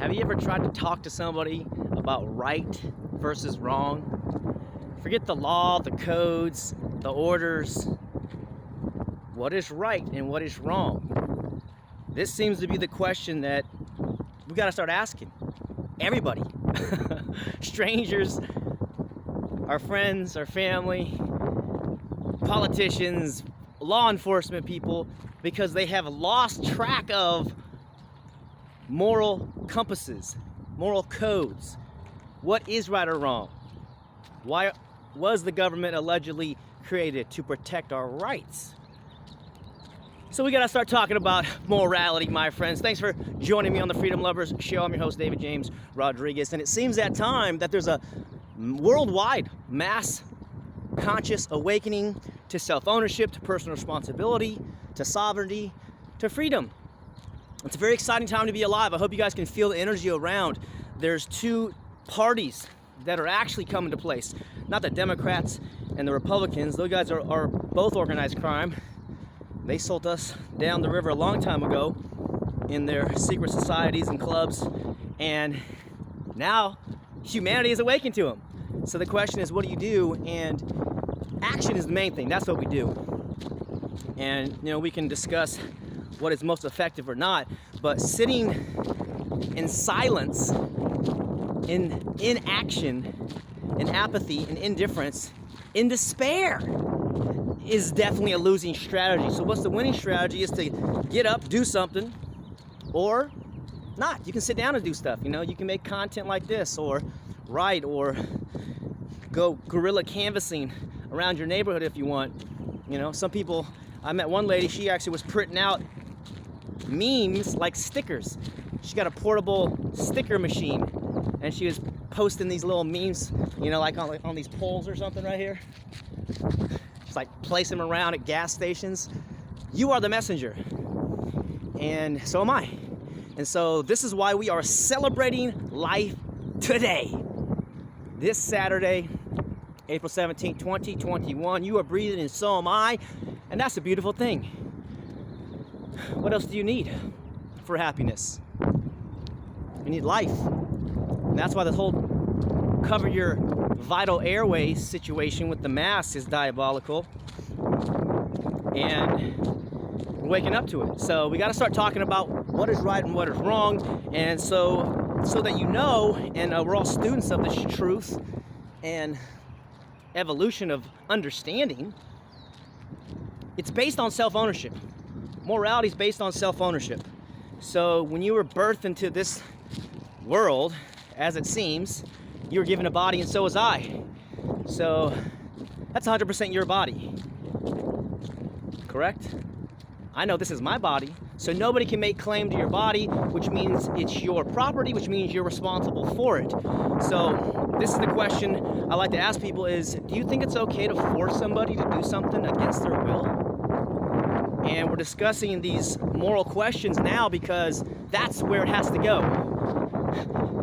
Have you ever tried to talk to somebody about right versus wrong? Forget the law, the codes, the orders. What is right and what is wrong? This seems to be the question that we got to start asking. Everybody. Strangers, our friends, our family, politicians, law enforcement people, because they have lost track of moral compasses, moral codes. What is right or wrong? Why was the government allegedly created? To protect our rights. So we gotta start talking about morality, my friends. Thanks for joining me on the Freedom Lovers Show. I'm your host, David James Rodriguez, and it seems that time that there's a worldwide mass conscious awakening to self-ownership, to personal responsibility, to sovereignty, to freedom. It's a very exciting time to be alive. I hope you guys can feel the energy around. There's two parties that are actually coming to place. Not the Democrats and the Republicans. Those guys are both organized crime. They sold us down the river a long time ago in their secret societies and clubs. And now humanity is awakened to them. So the question is, what do you do? And action is the main thing. That's what we do. And we can discuss what is most effective or not, but sitting in silence, in inaction, in apathy, in indifference, in despair is definitely a losing strategy. So what's the winning strategy? Is to get up, do something, or not. You can sit down and do stuff. You can make content like this, or write, or go guerrilla canvassing around your neighborhood if you want. Some people, I met one lady, she actually was printing out memes like stickers. She got a portable sticker machine, and she was posting these little memes, like on these poles or something right here. It's like place them around at gas stations. You are the messenger, and so am I. And so this is why we are celebrating life today. This Saturday, April 17th, 2021. You are breathing and so am I, and that's a beautiful thing. What else do you need for happiness? You need life. And that's why this whole cover your vital airways situation with the mask is diabolical. And we're waking up to it. So we got to start talking about what is right and what is wrong. And so that and we're all students of this truth and evolution of understanding, it's based on self-ownership. Morality is based on self-ownership. So when you were birthed into this world, as it seems, you were given a body, and so was I. So that's 100% your body. Correct? I know this is my body, so nobody can make claim to your body, which means it's your property, which means you're responsible for it. So this is the question I like to ask people is, do you think it's okay to force somebody to do something against their will? And we're discussing these moral questions now because that's where it has to go.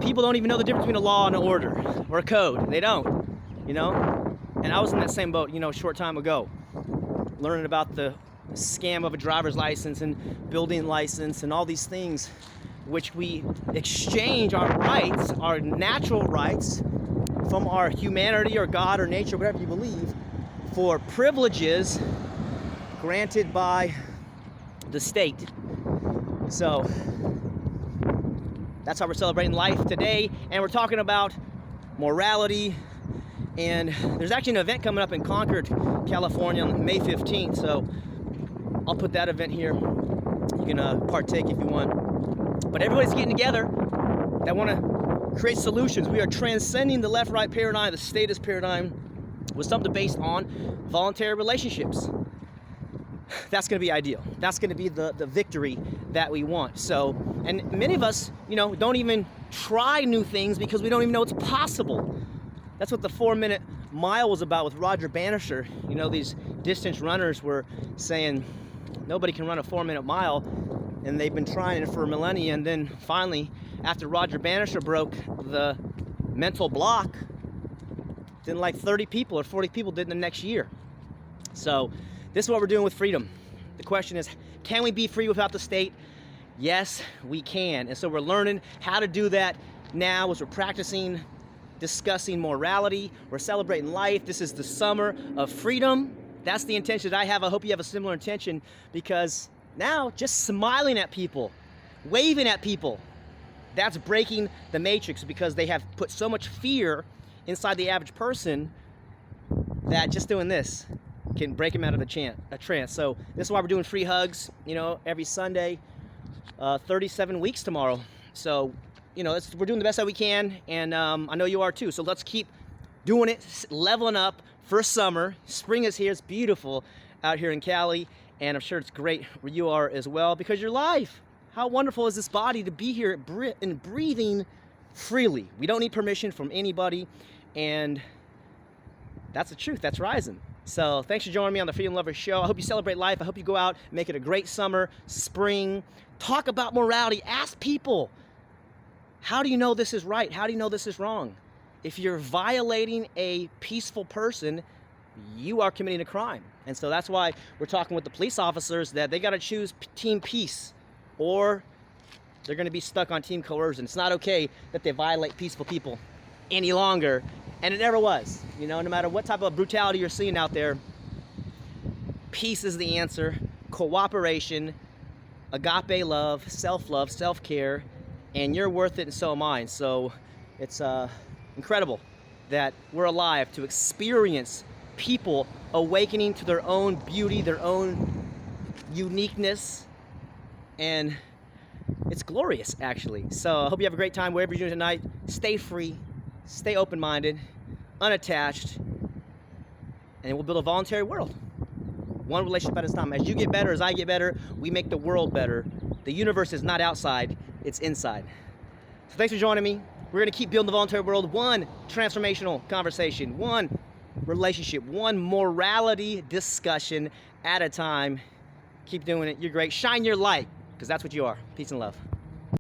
People don't even know the difference between a law and an order or a code. They don't, And I was in that same boat, a short time ago, learning about the scam of a driver's license and building license and all these things, which we exchange our rights, our natural rights from our humanity or God or nature, whatever you believe, for privileges granted by the state. So that's how we're celebrating life today, and we're talking about morality. And there's actually an event coming up in Concord, California on May 15th, so I'll put that event here. You can partake if you want. But everybody's getting together that want to create solutions. We are transcending the left-right paradigm, the status paradigm, with something based on voluntary relationships. That's going to be ideal. That's going to be the victory that we want. So, and many of us, don't even try new things because we don't even know it's possible. That's what the 4-minute mile was about with Roger Bannister. These distance runners were saying nobody can run a 4-minute mile, and they've been trying it for millennia. And then finally, after Roger Bannister broke the mental block, then like 30 people or 40 people did in the next year. So this is what we're doing with freedom. The question is, can we be free without the state? Yes, we can. And so we're learning how to do that now as we're practicing, discussing morality. We're celebrating life. This is the summer of freedom. That's the intention that I have. I hope you have a similar intention, because now just smiling at people, waving at people, that's breaking the matrix, because they have put so much fear inside the average person that just doing this can break them out of a trance. So this is why we're doing free hugs, you know, every Sunday, 37 weeks tomorrow. So, you know, we're doing the best that we can, and I know you are too. So let's keep doing it, leveling up for summer. Spring is here. It's beautiful out here in Cali, and I'm sure it's great where you are as well, because you're live. How wonderful is this body to be here and breathing freely? We don't need permission from anybody, and that's the truth. That's Rising. So thanks for joining me on the Freedom Lovers Show. I hope you celebrate life. I hope you go out, make it a great summer, spring. Talk about morality. Ask people, how do you know this is right? How do you know this is wrong? If you're violating a peaceful person, you are committing a crime. And so that's why we're talking with the police officers that they got to choose team peace, or they're going to be stuck on team coercion. It's not okay that they violate peaceful people any longer. And it never was. You know, no matter what type of brutality you're seeing out there, peace is the answer. Cooperation, agape love, self-love, self-care, and you're worth it, and so am I. So it's incredible that we're alive to experience people awakening to their own beauty, their own uniqueness, and it's glorious, actually. So I hope you have a great time wherever you're doing tonight. Stay free, stay open-minded, unattached, and we'll build a voluntary world, one relationship at a time. As you get better, as I get better, we make the world better. The universe is not outside, it's inside. So thanks for joining me. We're going to keep building the voluntary world, one transformational conversation, one relationship, one morality discussion at a time. Keep doing it. You're great. Shine your light, because that's what you are. Peace and love.